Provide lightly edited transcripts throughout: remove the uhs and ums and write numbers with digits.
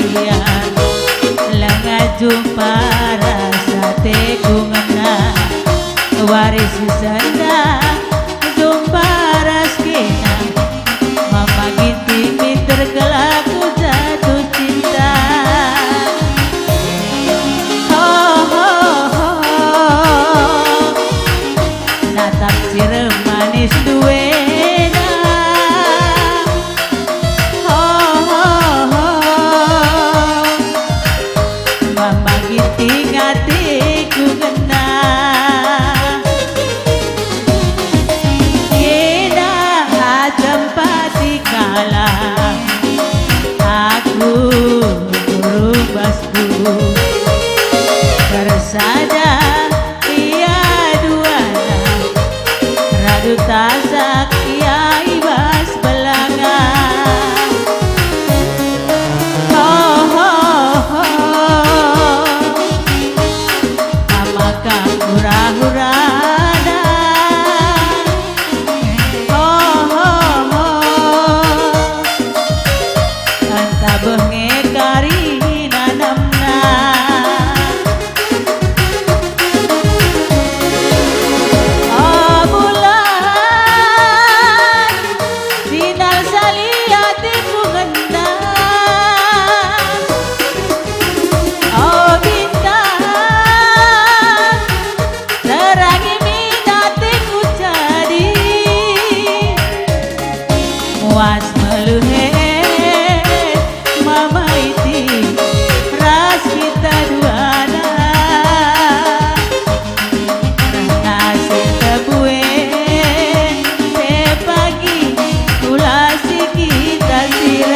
kalian lengan jumpa rasa tegungna waris senda jumpa raskina mama ginti pinter kelaku jatuh cinta natap sirem manis duena mama ginti ngatiku kena kena jempati kala aku berubahku bersada ia duana radu tasak ia ibas belanga maka hura-hurana anta benge karina namna bulan sinal saliatiku ngena bintang terangi minatiku jadi muas meluhe mama iti ras kita duana nasi tebue te pagi ulasi kita siram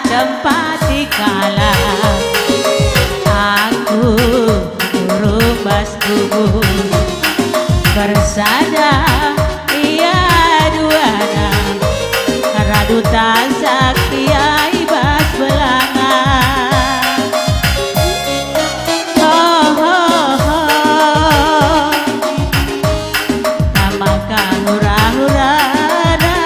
jempati kala aku berubah tubuh bersada ia duana radu tasak ia ibas belanga namakan hura-hurana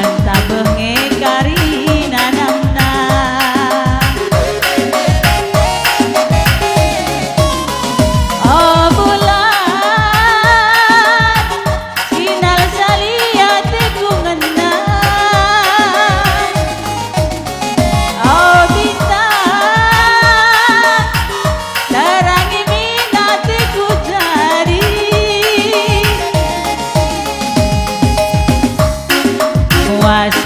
anta benge karina namna bulan sinal saliatiku ngena bintang terangi minatiku jadi muas